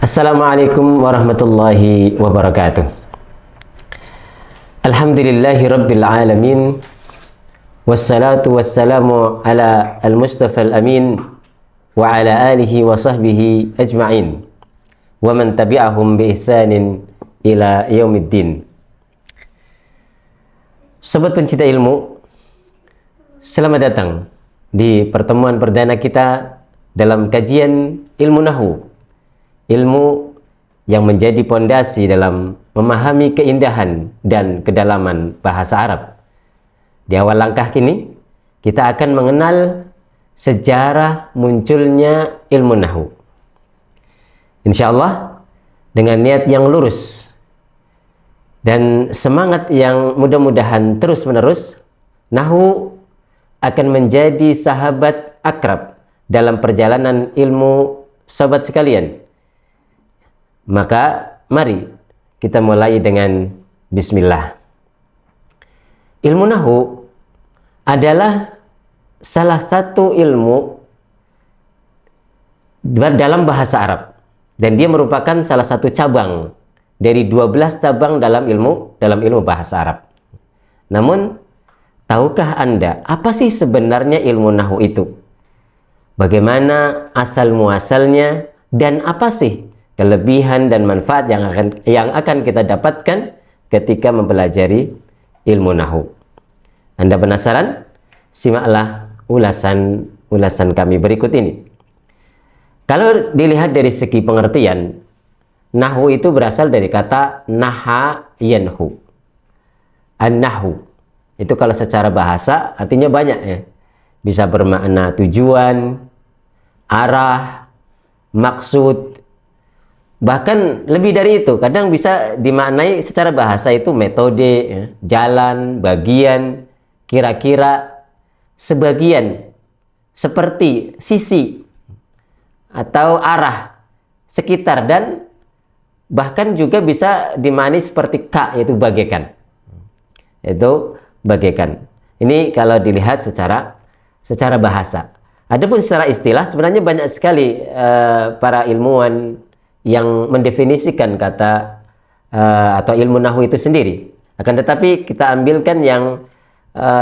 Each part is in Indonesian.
Assalamualaikum warahmatullahi wabarakatuh. Alhamdulillahi rabbil alamin. Wassalatu wassalamu ala al-mustafa al-amin wa ala alihi wa sahbihi ajma'in wa man tabi'ahum bi ihsanin ila yaumiddin. Sobat pencinta ilmu, selamat datang di pertemuan perdana kita dalam kajian ilmu nahwu, ilmu yang menjadi pondasi dalam memahami keindahan dan kedalaman bahasa Arab. Di awal langkah kini, kita akan mengenal sejarah munculnya ilmu nahwu. Insya Allah, dengan niat yang lurus dan semangat yang mudah-mudahan terus-menerus, nahwu akan menjadi sahabat akrab dalam perjalanan ilmu sobat sekalian. Maka mari kita mulai dengan bismillah. Ilmu nahwu adalah salah satu ilmu dalam bahasa Arab, dan dia merupakan salah satu cabang dari 12 cabang dalam ilmu bahasa Arab. Namun, tahukah Anda apa sih sebenarnya ilmu nahwu itu? Bagaimana asal muasalnya dan apa sih kelebihan dan manfaat yang akan kita dapatkan ketika mempelajari ilmu nahwu? Anda penasaran? Simaklah ulasan kami berikut ini. Kalau dilihat dari segi pengertian, nahwu itu berasal dari kata naha yanhu. An-nahwu itu kalau secara bahasa artinya banyak ya. Bisa bermakna tujuan, arah, maksud. Bahkan lebih dari itu, kadang bisa dimaknai secara bahasa itu metode, ya, jalan, bagian, kira-kira, sebagian, seperti, sisi, atau arah, sekitar, dan bahkan juga bisa dimaknai seperti ka, yaitu bagaikan. Itu bagaikan. Ini kalau dilihat secara bahasa. Adapun secara istilah, sebenarnya banyak sekali para ilmuwan yang mendefinisikan kata atau ilmu nahwu itu sendiri. Akan tetapi kita ambilkan yang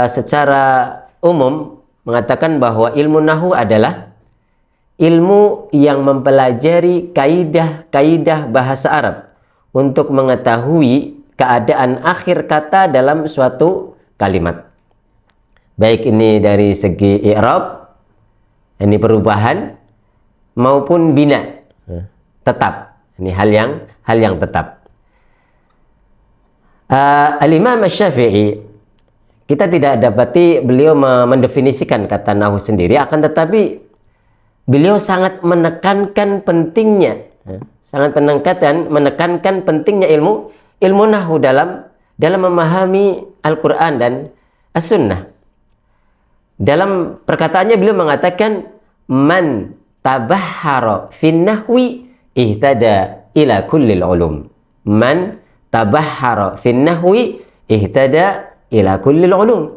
secara umum mengatakan bahwa ilmu nahwu adalah ilmu yang mempelajari kaidah-kaidah bahasa Arab untuk mengetahui keadaan akhir kata dalam suatu kalimat. Baik ini dari segi i'rab, ini perubahan, maupun bina. Tetap, ini hal yang tetap. Al-Imam Asy-Syafi'i, kita tidak dapati beliau mendefinisikan kata nahwu sendiri, akan tetapi beliau sangat menekankan pentingnya, menekankan pentingnya ilmu nahwu dalam memahami Al-Quran dan As-Sunnah. Dalam perkataannya beliau mengatakan, man tabahhara fin nahwi ihtada ila kullil ulum. Man tabahhara fin nahwi ihtada ila kullil ulum.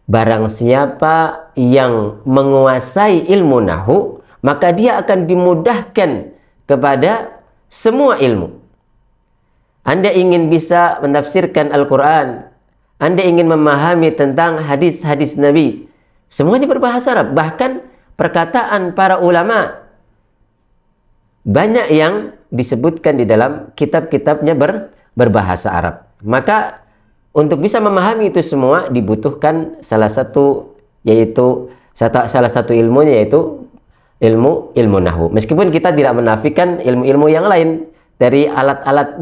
Barang siapa yang menguasai ilmu nahwu, maka dia akan dimudahkan kepada semua ilmu. Anda ingin bisa menafsirkan Al-Quran, Anda ingin memahami tentang hadis-hadis Nabi, semuanya berbahasa Arab. Bahkan perkataan para ulama banyak yang disebutkan di dalam kitab-kitabnya berbahasa Arab. Maka untuk bisa memahami itu semua dibutuhkan salah satu ilmunya, yaitu ilmu nahwu. Meskipun kita tidak menafikan ilmu-ilmu yang lain dari alat-alat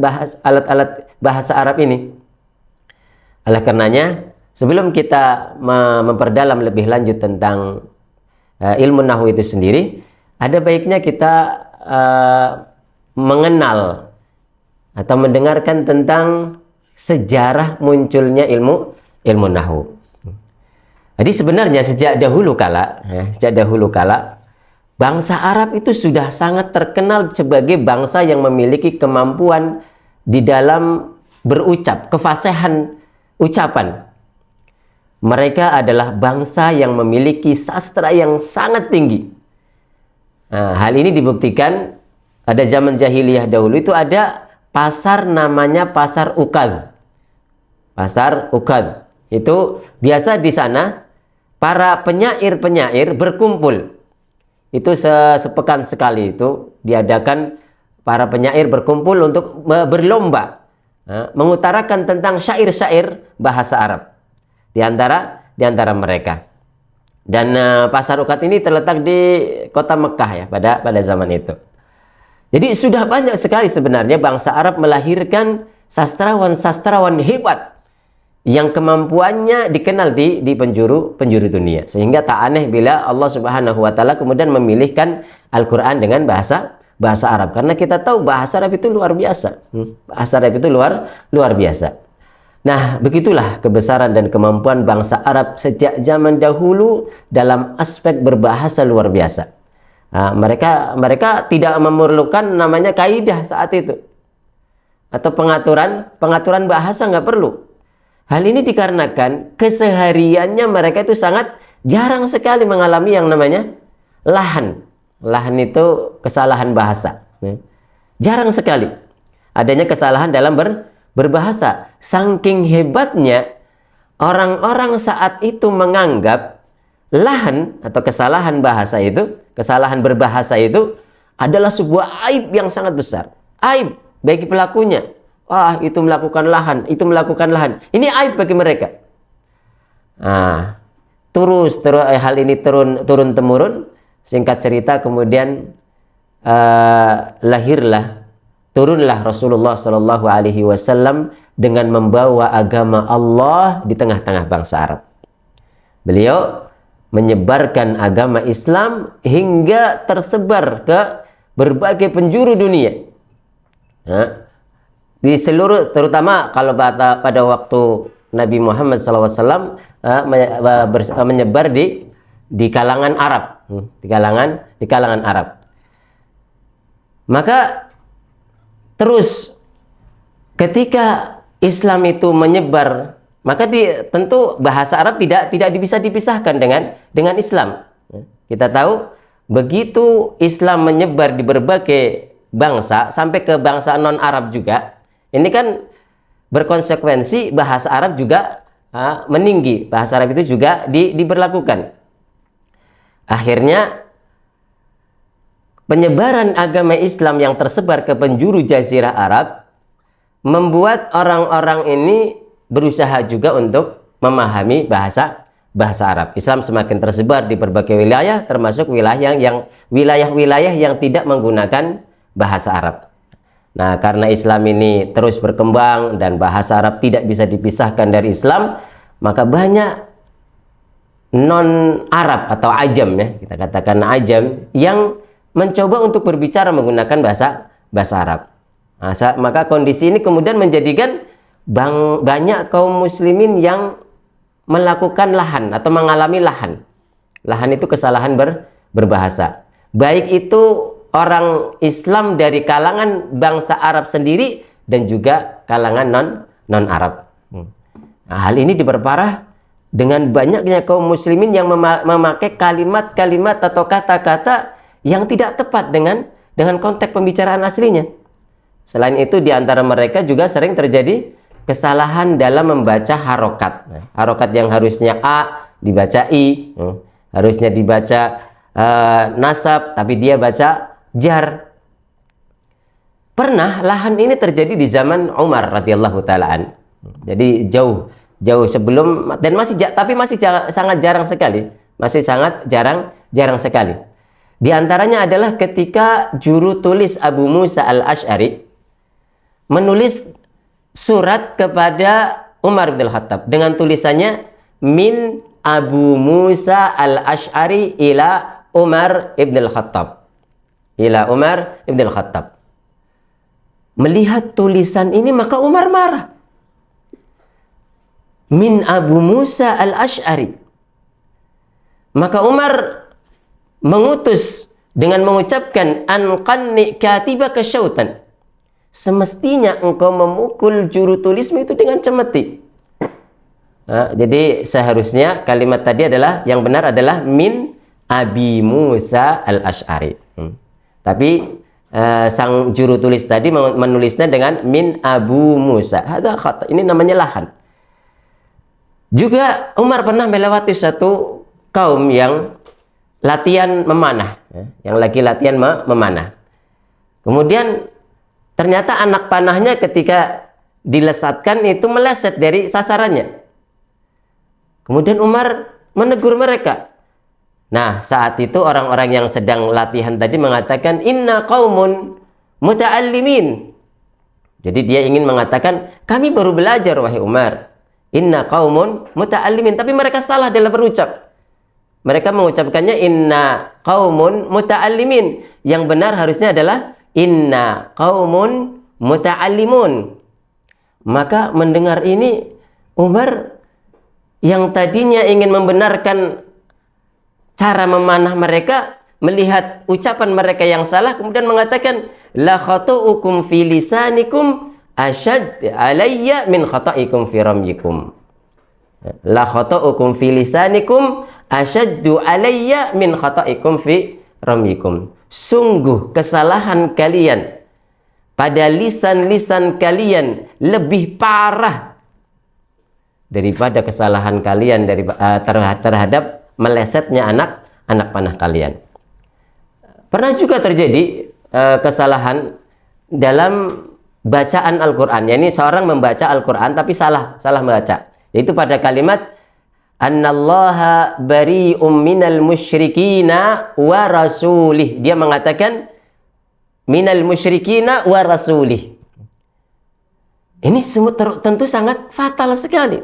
bahasa Arab ini. Oleh karenanya, sebelum kita memperdalam lebih lanjut tentang ilmu nahwu itu sendiri, ada baiknya kita mengenal atau mendengarkan tentang sejarah munculnya ilmu nahwu. Jadi sebenarnya sejak dahulu kala, bangsa Arab itu sudah sangat terkenal sebagai bangsa yang memiliki kemampuan di dalam berucap, kefasihan ucapan. Mereka adalah bangsa yang memiliki sastra yang sangat tinggi. Nah, hal ini dibuktikan pada zaman jahiliyah dahulu itu ada pasar namanya pasar Ukad. Pasar Ukad. Itu biasa di sana para penyair-penyair berkumpul. Itu sepekan sekali itu diadakan para penyair berkumpul untuk berlomba mengutarakan tentang syair-syair bahasa Arab di antara mereka. Dan pasar Ukad ini terletak di kota Mekah ya pada zaman itu. Jadi sudah banyak sekali sebenarnya bangsa Arab melahirkan sastrawan-sastrawan hebat yang kemampuannya dikenal di penjuru dunia. Sehingga tak aneh bila Allah Subhanahu wa taala kemudian memilihkan Al-Qur'an dengan bahasa Arab, karena kita tahu bahasa Arab itu luar biasa. Bahasa Arab itu luar biasa. Nah, begitulah kebesaran dan kemampuan bangsa Arab sejak zaman dahulu dalam aspek berbahasa luar biasa. Nah, mereka tidak memerlukan namanya kaidah saat itu atau pengaturan bahasa, nggak perlu. Hal ini dikarenakan kesehariannya mereka itu sangat jarang sekali mengalami yang namanya lahan. Lahan itu kesalahan bahasa. Jarang sekali adanya kesalahan dalam berbahasa. Saking hebatnya orang-orang saat itu menganggap lahan atau kesalahan bahasa itu, kesalahan berbahasa itu adalah sebuah aib yang sangat besar. Aib bagi pelakunya. Wah, itu melakukan lahan, itu melakukan lahan. Ini aib bagi mereka. Nah, terus hal ini turun temurun. Singkat cerita kemudian turunlah Rasulullah Shallallahu Alaihi Wasallam dengan membawa agama Allah di tengah-tengah bangsa Arab. Beliau menyebarkan agama Islam hingga tersebar ke berbagai penjuru dunia. Nah, di seluruh, terutama kalau pada waktu Nabi Muhammad SAW menyebar di kalangan Arab, di kalangan Arab. Maka terus ketika Islam itu menyebar, maka tentu bahasa Arab tidak bisa dipisahkan dengan Islam. Kita tahu begitu Islam menyebar di berbagai bangsa sampai ke bangsa non Arab juga. Ini kan berkonsekuensi bahasa Arab juga meninggi. Bahasa Arab itu juga diberlakukan. Akhirnya penyebaran agama Islam yang tersebar ke penjuru Jazirah Arab membuat orang-orang ini berusaha juga untuk memahami bahasa Arab. Islam semakin tersebar di berbagai wilayah, termasuk wilayah-wilayah yang tidak menggunakan bahasa Arab. Nah, karena Islam ini terus berkembang dan bahasa Arab tidak bisa dipisahkan dari Islam, maka banyak non-Arab atau ajam, ya, kita katakan ajam, yang mencoba untuk berbicara menggunakan bahasa Arab. Nah, maka kondisi ini kemudian menjadikan banyak kaum muslimin yang melakukan lahan atau mengalami lahan. Lahan itu kesalahan berbahasa. Baik itu orang Islam dari kalangan bangsa Arab sendiri dan juga kalangan non-Arab. Nah, hal ini diperparah dengan banyaknya kaum muslimin yang memakai kalimat-kalimat atau kata-kata yang tidak tepat dengan konteks pembicaraan aslinya. Selain itu, di antara mereka juga sering terjadi kesalahan dalam membaca harokat. Nah, harokat yang harusnya A dibaca I, harusnya dibaca nasab, tapi dia baca jar. Pernah lahan ini terjadi di zaman Umar radhiyallahu taalaan. Jadi jauh sebelum, dan masih sangat jarang sekali. Masih sangat jarang sekali. Di antaranya adalah ketika juru tulis Abu Musa al-Asy'ari menulis surat kepada Umar bin Khattab dengan tulisannya min Abu Musa al-Asy'ari ila Umar ibn al-Khattab. Melihat tulisan ini maka Umar marah. Min Abu Musa al-Asy'ari. Maka Umar mengutus dengan mengucapkan anqanni katibaka syautan. Semestinya engkau memukul juru tulismu itu dengan cemeti. Nah, jadi seharusnya kalimat tadi adalah, yang benar adalah min Abi Musa al-Asy'ari. Tapi sang juru tulis tadi menulisnya dengan min Abu Musa. Ada khata. Ini namanya lahan. Juga Umar pernah melewati satu kaum yang latihan memanah, yang lagi latihan memanah. Kemudian ternyata anak panahnya ketika dilesatkan itu meleset dari sasarannya. Kemudian Umar menegur mereka. Nah, saat itu orang-orang yang sedang latihan tadi mengatakan, inna qaumun muta'allimin. Jadi dia ingin mengatakan, kami baru belajar wahai Umar. Inna qaumun muta'allimin. Tapi mereka salah dalam berucap. Mereka mengucapkannya inna qaumun muta'allimin. Yang benar harusnya adalah inna qaumun muta'allimun. Maka mendengar ini, Umar yang tadinya ingin membenarkan cara memanah mereka, melihat ucapan mereka yang salah, kemudian mengatakan la khata'ukum fi lisanikum ashad alayya min khata'ikum fi ramyikum. La khata'ukum fi lisanikum ashaddu alayya min khata'ikum fi ramyikum. Sungguh kesalahan kalian pada lisan-lisan kalian lebih parah daripada kesalahan kalian terhadap melesetnya anak panah kalian. Pernah juga terjadi kesalahan dalam bacaan Al-Quran. Yani seorang membaca Al-Quran tapi salah membaca. Yaitu pada kalimat Annallaha bari'um minal musyrikina wa rasulih. Dia mengatakan minal musyrikina wa rasulih. Ini tentu sangat fatal sekali.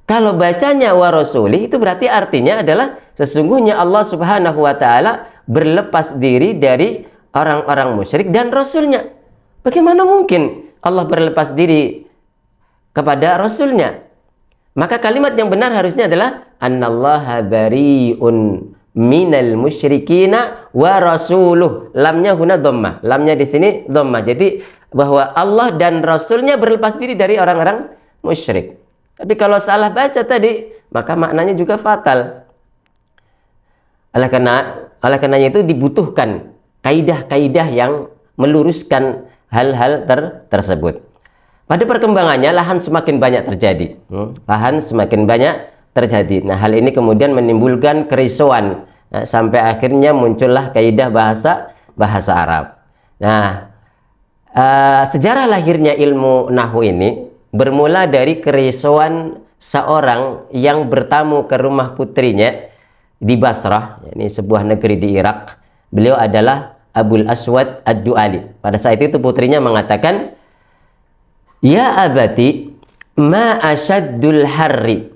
Kalau bacanya wa rasulih itu berarti artinya adalah sesungguhnya Allah Subhanahu wa taala berlepas diri dari orang-orang musyrik dan rasulnya. Bagaimana mungkin Allah berlepas diri kepada rasulnya? Maka kalimat yang benar harusnya adalah annallaha bari'un minal musyrikina wa rasuluh. Lamnya huna dhammah. Lamnya di sini dhammah. Jadi bahwa Allah dan rasulnya berlepas diri dari orang-orang musyrik. Tapi kalau salah baca tadi, maka maknanya juga fatal. Oleh karenanya itu dibutuhkan kaidah-kaidah yang meluruskan hal-hal tersebut. Pada perkembangannya, lahan semakin banyak terjadi. Lahan semakin banyak terjadi. Nah, hal ini kemudian menimbulkan kerisauan. Nah, sampai akhirnya muncullah kaidah bahasa Arab. Nah, sejarah lahirnya ilmu nahwu ini bermula dari kerisauan seorang yang bertamu ke rumah putrinya di Basrah, ini sebuah negeri di Irak. Beliau adalah Abul Aswad Ad-Du'ali. Pada saat itu putrinya mengatakan, ya abati, ma asyaddul harri.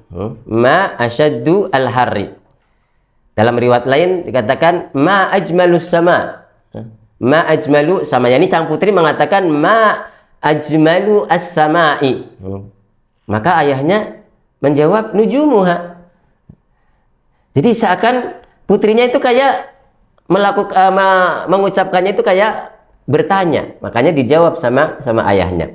Ma asyaddu al-harri. Dalam riwayat lain dikatakan, ma ajmalus sama. Ma ajmalu sama. Yani sang putri mengatakan, ma ajmalu as-sama'i. Maka ayahnya menjawab nujumuha. Jadi seakan putrinya itu kayak mengucapkannya itu kayak bertanya. Makanya dijawab sama ayahnya.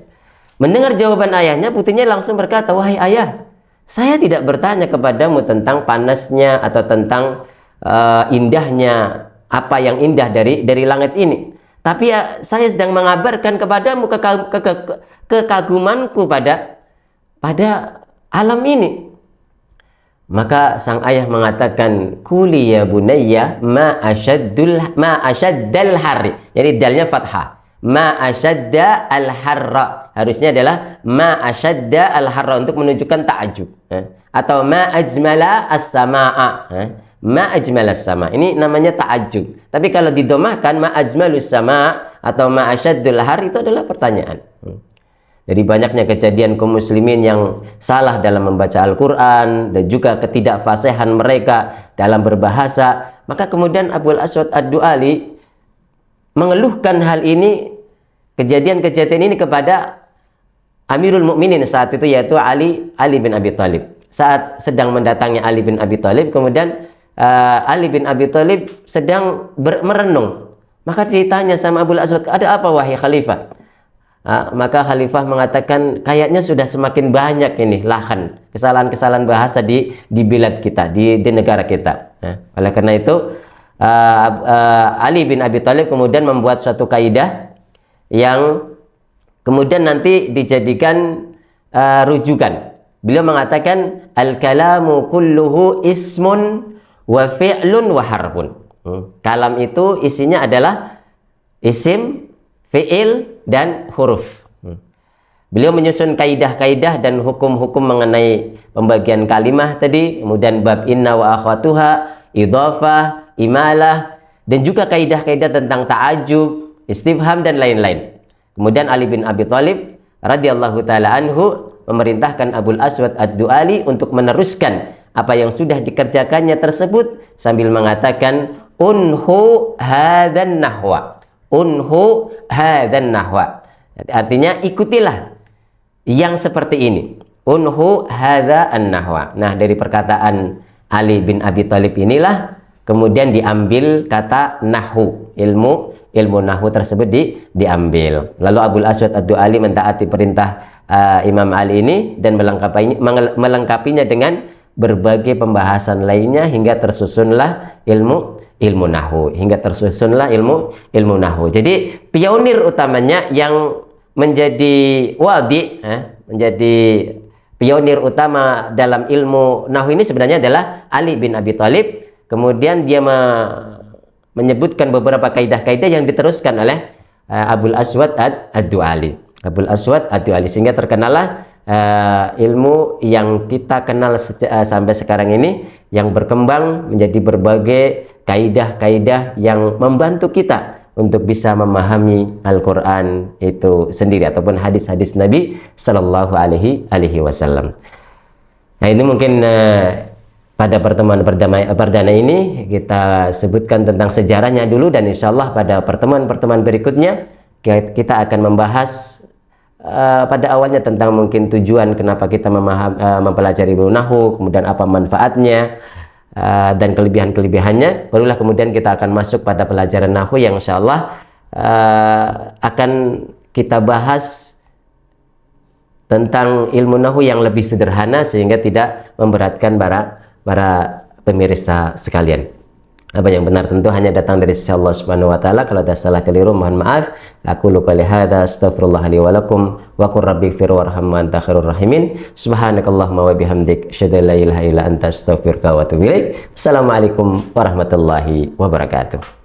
Mendengar jawaban ayahnya, putrinya langsung berkata, wahai ayah, saya tidak bertanya kepadamu tentang panasnya atau tentang indahnya apa yang indah dari langit ini. Tapi saya sedang mengabarkan kepadamu kekagumanku pada alam ini. Maka sang ayah mengatakan, kuli ya bunayya ma asyaddal harri. Jadi dalnya fathah. Ma asyadda al harra. Harusnya adalah ma asyadda al harra untuk menunjukkan ta'ajub. Atau ma ajmala as-samaa. Ma ajmalas sama. Ini namanya ta'ajub. Tapi kalau didomahkan ma ajmalus sama atau ma asyaddul har, itu adalah pertanyaan. Jadi banyaknya kejadian kaum muslimin yang salah dalam membaca Al-Quran dan juga ketidakfasihan mereka dalam berbahasa. Maka kemudian Abul Aswad Ad-Du'ali mengeluhkan hal ini, kejadian-kejadian ini kepada Amirul Mukminin saat itu, yaitu Ali bin Abi Thalib. Saat sedang mendatangi Ali bin Abi Thalib, kemudian Ali bin Abi Thalib sedang merenung. Maka ditanya sama Abul Aswad, ada apa wahai khalifah? Maka khalifah mengatakan, kayaknya sudah semakin banyak ini lahan, kesalahan-kesalahan bahasa di bilad kita, di negara kita. Oleh karena itu, Ali bin Abi Thalib kemudian membuat suatu kaidah yang kemudian nanti dijadikan rujukan. Beliau mengatakan al-kalamu kulluhu ismun wa fi'lun wa harfun. Kalam itu isinya adalah isim, fi'il, dan huruf. Beliau menyusun kaidah-kaidah dan hukum-hukum mengenai pembagian kalimah tadi, kemudian bab inna wa akhwatuha, idhafah, imalah, dan juga kaidah-kaidah tentang ta'ajub, istifham, dan lain-lain. Kemudian Ali bin Abi Thalib radhiyallahu taala anhu memerintahkan Abul Aswad Ad-Du'ali untuk meneruskan apa yang sudah dikerjakannya tersebut sambil mengatakan unhu hadan nahwa. Unhu hadan nahwa. Artinya ikutilah yang seperti ini. Unhu hadza an-nahwa. Nah, dari perkataan Ali bin Abi Thalib inilah kemudian diambil kata nahu, ilmu nahu tersebut diambil. Lalu Abul Aswad Ad-Du'ali mentaati perintah Imam Ali ini dan melengkapinya dengan berbagai pembahasan lainnya hingga tersusunlah ilmu nahu, ilmu nahu. Jadi pionir utamanya yang menjadi menjadi pionir utama dalam ilmu nahu ini sebenarnya adalah Ali bin Abi Thalib. Kemudian dia menyebutkan beberapa kaidah-kaidah yang diteruskan oleh Abul Aswad Ad-Du'ali. Abul Aswad Ad-Du'ali, sehingga terkenalah ilmu yang kita kenal sampai sekarang ini, yang berkembang menjadi berbagai kaidah-kaidah yang membantu kita untuk bisa memahami Al-Quran itu sendiri ataupun hadis-hadis Nabi Sallallahu Alaihi Wasallam. Nah, ini mungkin pada pertemuan perdana ini kita sebutkan tentang sejarahnya dulu, dan insya Allah pada pertemuan-pertemuan berikutnya kita akan membahas pada awalnya tentang mungkin tujuan kenapa kita mempelajari ilmu nahu, kemudian apa manfaatnya dan kelebihan-kelebihannya. Barulah kemudian kita akan masuk pada pelajaran nahu yang insya Allah akan kita bahas tentang ilmu nahu yang lebih sederhana sehingga tidak memberatkan para pemirsa sekalian. Apa yang benar tentu hanya datang dari sisi Allah Subhanahu wa taala. Kalau ada salah keliru mohon maaf. Aku luka lihada astaghfirullah li wa lakum wa qur rabbighfir warham wa anta khairur rahimin. Subhanakallahumma wa bihamdik asyhadu an la ilaha illa anta astaghfiruka wa atubu ilaik. Assalamualaikum warahmatullahi wabarakatuh.